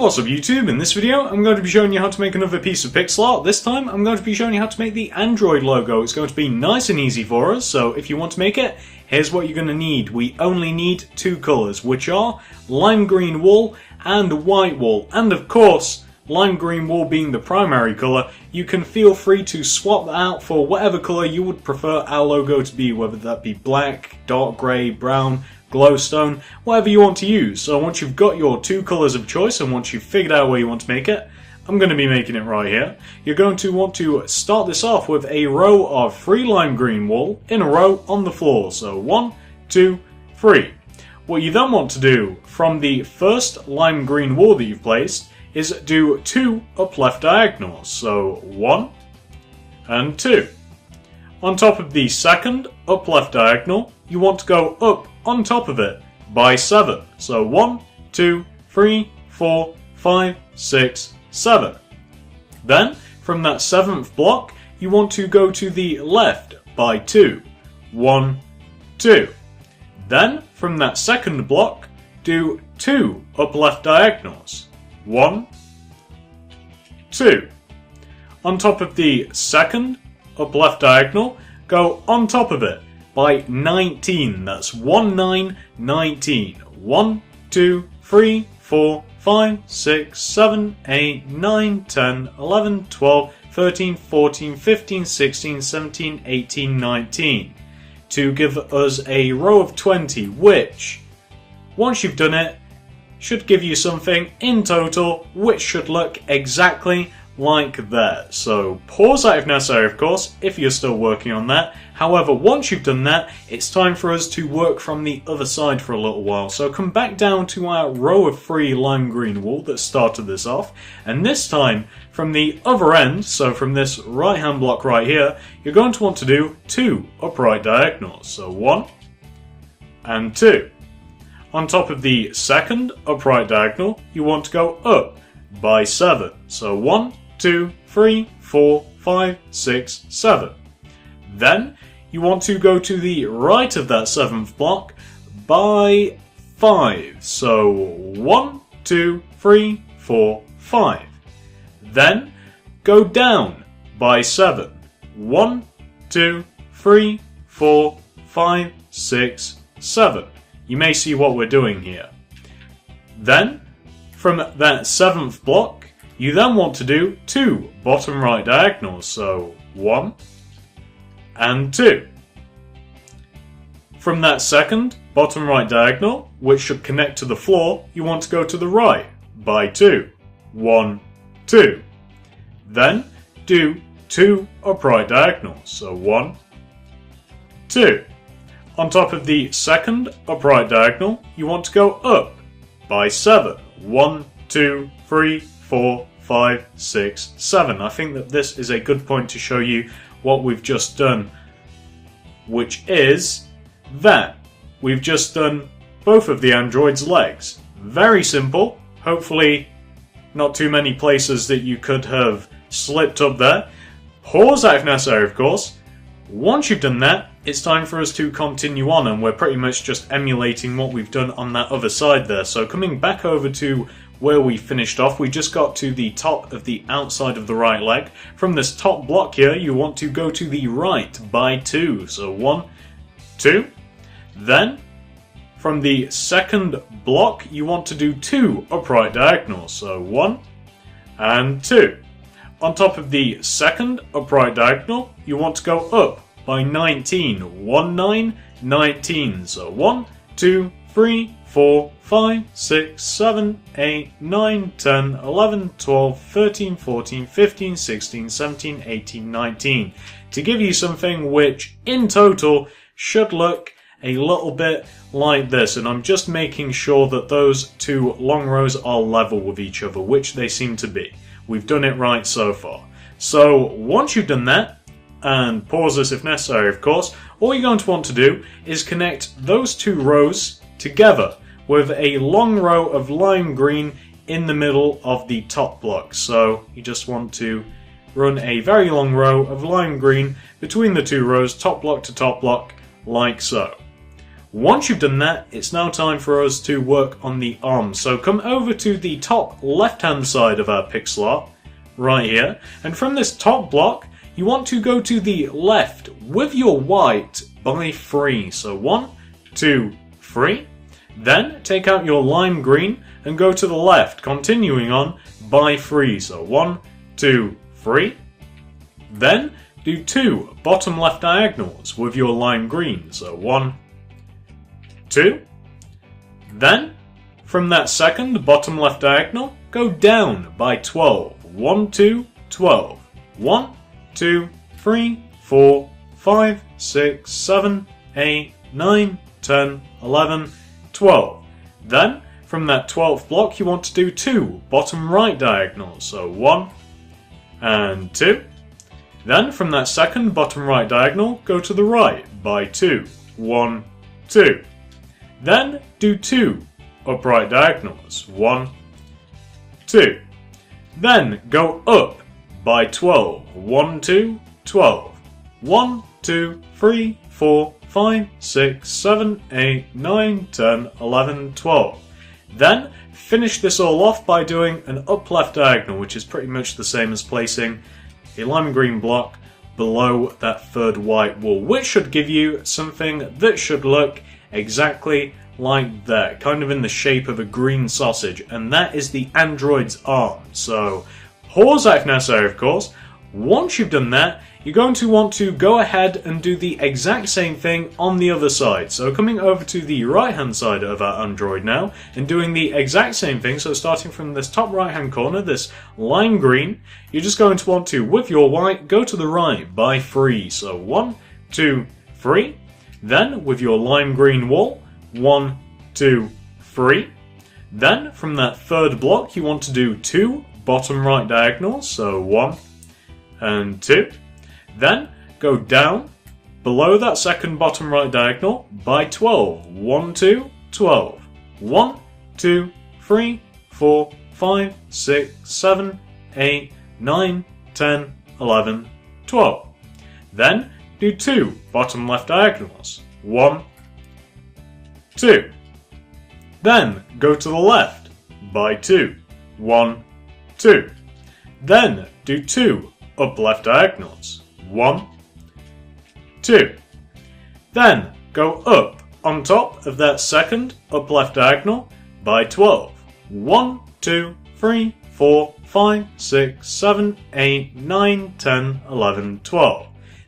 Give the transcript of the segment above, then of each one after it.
What's up YouTube? In this video I'm going to be showing you how to make another piece of pixel art. This time I'm going to be showing you how to make the Android logo. It's going to be nice and easy for us, so if you want to make it, here's what you're going to need. We only need two colours, which are lime green wool and white wool. And of course, lime green wool being the primary colour, you can feel free to swap that out for whatever colour you would prefer our logo to be, whether that be black, dark grey, brown, glowstone, whatever you want to use. So once you've got your two colours of choice and once you've figured out where you want to make it, I'm going to be making it right here. You're going to want to start this off with a row of 3 lime green wool in a row on the floor. So 1, 2, 3. What you then want to do from the first lime green wool that you've placed is do 2 up left diagonals. So 1 and 2. On top of the second up left diagonal, you want to go up on top of it by 7. So 1, 2, 3, 4, 5, 6, 7. Then, from that 7th block, you want to go to the left by 2. 1, 2. Then, from that second block, do 2 up left diagonals. 1, 2. On top of the second up left diagonal, go on top of it by 19. That's 1, 9, 19. 1, 2, 3, 4, 5, 6, 7, 8, 9, 10, 11, 12, 13, 14, 15, 16, 17, 18, 19. To give us a row of 20, which, once you've done it, should give you something in total which should look exactly like that. So pause that if necessary, of course, if you're still working on that. However, once you've done that, it's time for us to work from the other side for a little while. So come back down to our row of 3 lime green wool that started this off, and this time from the other end, so from this right hand block right here, you're going to want to do 2 upright diagonals. So 1 and 2. On top of the second upright diagonal, you want to go up by 7. So 1, 2, 3, 4, 5, 6, 7. Then you want to go to the right of that 7th block by 5. So 1, 2, 3, 4, 5. Then go down by 7. 1, 2, 3, 4, 5, 6, 7. You may see what we're doing here. Then, from that 7th block, you then want to do 2 bottom right diagonals. So 1 and 2. From that second bottom right diagonal, which should connect to the floor, you want to go to the right by 2. 1, 2. Then do 2 upright diagonals. So 1, 2. On top of the second upright diagonal, you want to go up by 7. 1, 2, 3, 4, 5, 6, 7. I think that this is a good point to show you what we've just done, which is that we've just done both of the android's legs. Very simple. Hopefully not too many places that you could have slipped up there. Pause that if necessary, of course. Once you've done that, it's time for us to continue on, and we're pretty much just emulating what we've done on that other side there. So coming back over to where we finished off, we just got to the top of the outside of the right leg. From this top block here, you want to go to the right by 2. So 1, 2. Then, from the second block, you want to do 2 upright diagonals. So 1 and 2. On top of the second upright diagonal, you want to go up by 19. 1, 9, 19. So 1, 2, 3, 4, 5, 6, 7, 8, 9, 10, 11, 12, 13, 14, 15, 16, 17, 18, 19. To give you something which, in total, should look a little bit like this. And I'm just making sure that those 2 long rows are level with each other, which they seem to be. We've done it right so far. So once you've done that, and pause this if necessary, of course, all you're going to want to do is connect those 2 rows together with a long row of lime green in the middle of the top block. So you just want to run a very long row of lime green between the 2 rows, top block to top block, like so. Once you've done that, it's now time for us to work on the arms. So come over to the top left-hand side of our pixel art, right here, and from this top block, you want to go to the left with your white by 3. So 1, 2, 3. Then take out your lime green and go to the left, continuing on by 3. So 1, 2, 3. Then do 2 bottom left diagonals with your lime green. So 1, 2. Then, from that second bottom left diagonal, go down by 12. 1, 2, 12. 1, 2, 3, 4, 5, 6, 7, 8, 9, 10, 11, 12. Then, from that 12th block, you want to do 2 bottom right diagonals. So 1 and 2. Then, from that second bottom right diagonal, go to the right by 2. 1, 2. Then do 2 upright diagonals. 1, 2. Then go up by 12. 1, 2, 12. 1, 2, 3, 4, 5, 6, 7, 8, 9, 10, 11, 12. Then finish this all off by doing an up left diagonal, which is pretty much the same as placing a lime green block below that third white wall, which should give you something that should look exactly like that, kind of in the shape of a green sausage, and that is the android's arm. So pause that if necessary, of course. Once you've done that, you're going to want to go ahead and do the exact same thing on the other side. So coming over to the right hand side of our android now and doing the exact same thing, so starting from this top right hand corner, this lime green, you're just going to want to, with your white, go to the right by 3. So 1, 2, 3. Then with your lime green wall, 1, 2, 3. Then from that third block you want to do 2 bottom right diagonals, so 1 and 2. Then go down below that second bottom right diagonal by 12. 1, 2, 12. 1, 2, 3, 4, 5, 6, 7, 8, 9, 10, 11, 12. Then do 2 bottom left diagonals. 1, 2. Then go to the left by 2. 1, 2. Then do 2 up left diagonals. 1, 2. Then go up on top of that second up left diagonal by 12. 1, 2, 3, 4, 5, 6, 7, 8, 9, 10, 11, 12.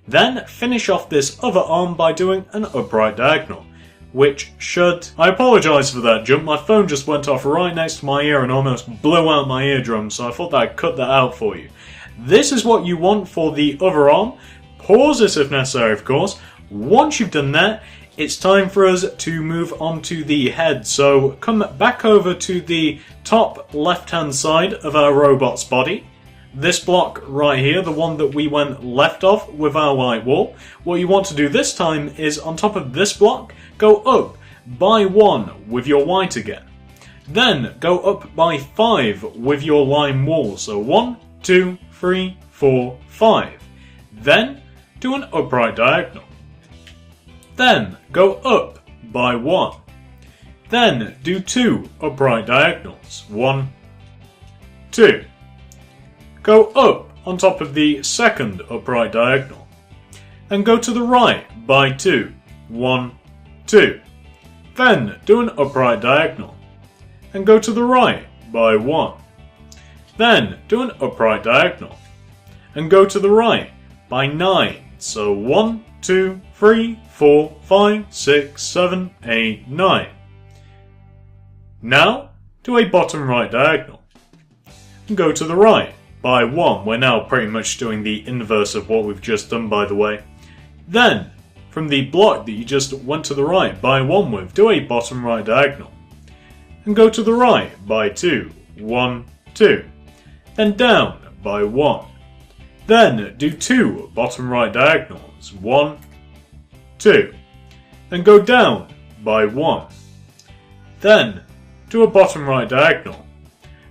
Then finish off this other arm by doing an upright diagonal, which should... I apologise for that jump, my phone just went off right next to my ear and almost blew out my eardrum, so I thought that I'd cut that out for you. This is what you want for the other arm. Pause this if necessary, of course. Once you've done that, it's time for us to move on to the head. So come back over to the top left-hand side of our robot's body. This block right here, the one that we went left of with our white wall. What you want to do this time is on top of this block, go up by 1 with your white again. Then go up by 5 with your lime wall. So 1, 2, 3, 4, 5. Then do an upright diagonal. Then go up by 1. Then do 2 upright diagonals. 1, 2. Go up on top of the second upright diagonal. And go to the right by 2. 1, 2. Then do an upright diagonal. And go to the right by 1. Then do an upright diagonal. And go to the right by 9. So 1, 2, 3, 4, 5, 6, 7, 8, 9. Now do a bottom right diagonal. And go to the right by 1. We're now pretty much doing the inverse of what we've just done, by the way. Then, from the block that you just went to the right by 1 with, do a bottom right diagonal. And go to the right by 2. 1, 2. Then down by 1. Then do 2 bottom right diagonals. 1, 2. Then go down by 1. Then do a bottom right diagonal.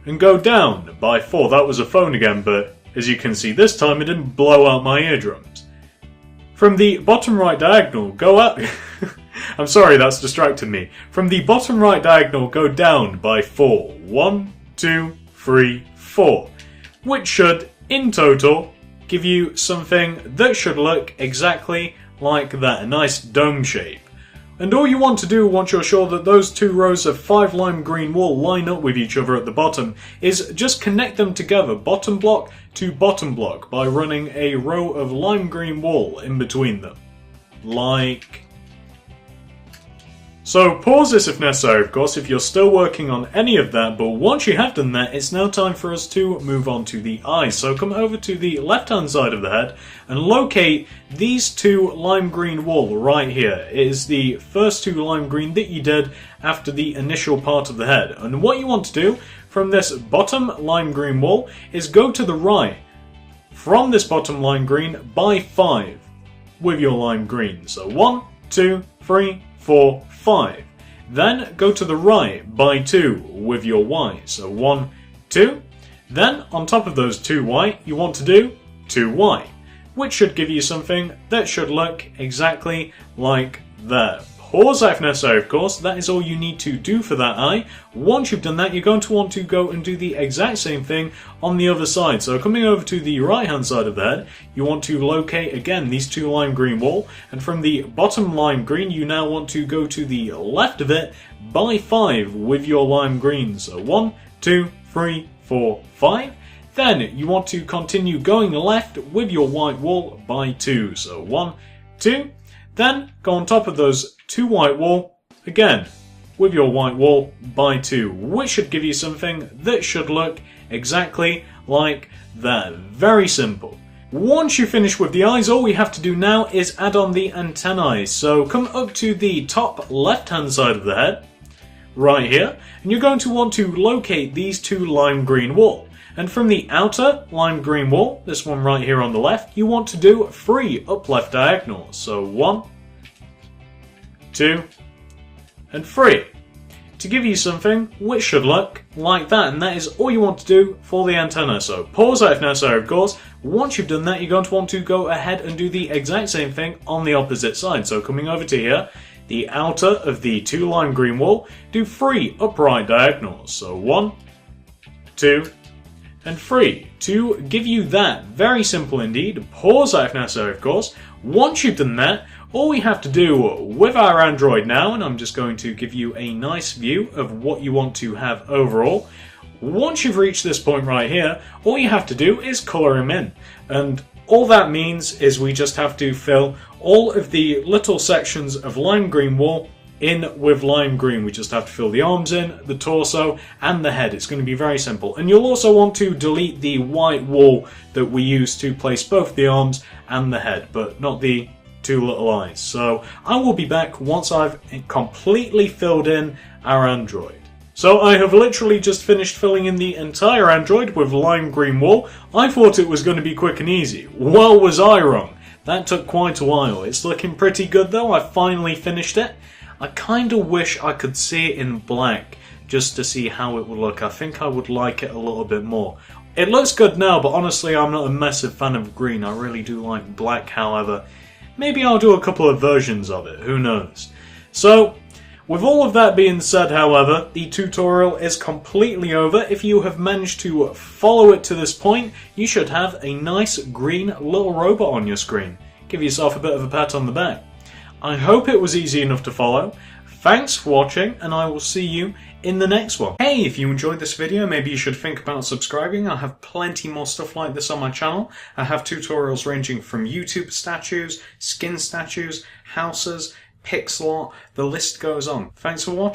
And go down by 4. That was a phone again, but as you can see this time it didn't blow out my eardrums. From the bottom right diagonal, go out I'm sorry, that's distracted me. From the bottom right diagonal, go down by 4. 1, 2, 3, 4. Which should, in total, give you something that should look exactly like that. A nice dome shape. And all you want to do once you're sure that those 2 rows of 5 lime green wool line up with each other at the bottom is just connect them together, bottom block to bottom block, by running a row of lime green wool in between them. Like... So pause this if necessary, of course, if you're still working on any of that, but once you have done that, it's now time for us to move on to the eyes. So come over to the left-hand side of the head and locate these 2 lime green wool right here. It is the first 2 lime green that you did after the initial part of the head. And what you want to do from this bottom lime green wool is go to the right from this bottom lime green by 5 with your lime green. So 1, 2, 3, 4, 5. Then go to the right by 2 with your Y. So 1, 2. Then on top of those 2 Y, you want to do 2 Y, which should give you something that should look exactly like that. Pause if necessary, of course. That is all you need to do for that eye. Once you've done that, you're going to want to go and do the exact same thing on the other side. So coming over to the right hand side of the head, you want to locate again these 2 lime green wool, and from the bottom lime green you now want to go to the left of it by 5 with your lime green. So 1, 2, 3, 4, 5. Then you want to continue going left with your white wool by 2. So 1, 2. Then go on top of those 2 white wool again with your white wool by 2, which should give you something that should look exactly like that. Very simple. Once you finish with the eyes, all we have to do now is add on the antennae. So come up to the top left hand side of the head, right here, and you're going to want to locate these 2 lime green wool. And from the outer lime green wool, this one right here on the left, you want to do 3 up left diagonals. So 1, 2, and 3. To give you something which should look like that, and that is all you want to do for the antenna. So pause that if necessary, of course. Once you've done that, you're going to want to go ahead and do the exact same thing on the opposite side. So coming over to here, the outer of the 2 lime green wool, do 3 upright diagonals. So 1, 2, and 3. To give you that, very simple indeed. Pause that if necessary, of course. Once you've done that, all we have to do with our Android now, and I'm just going to give you a nice view of what you want to have overall. Once you've reached this point right here, all you have to do is colour him in. And all that means is we just have to fill all of the little sections of lime green wool in with lime green. We just have to fill the arms in, the torso, and the head. It's going to be very simple. And you'll also want to delete the white wool that we use to place both the arms and the head, but not the 2 little eyes. So I will be back once I've completely filled in our Android. So I have literally just finished filling in the entire Android with lime green wool. I thought it was going to be quick and easy. Well, was I wrong. That took quite a while. It's looking pretty good though. I finally finished it. I kind of wish I could see it in black just to see how it would look. I think I would like it a little bit more. It looks good now, but honestly I'm not a massive fan of green. I really do like black, however. Maybe I'll do a couple of versions of it, who knows. So, with all of that being said, however, the tutorial is completely over. If you have managed to follow it to this point, you should have a nice green little robot on your screen. Give yourself a bit of a pat on the back. I hope it was easy enough to follow. Thanks for watching, and I will see you in the next one. Hey, if you enjoyed this video, maybe you should think about subscribing. I have plenty more stuff like this on my channel. I have tutorials ranging from YouTube statues, skin statues, houses, pixel art, the list goes on. Thanks for watching.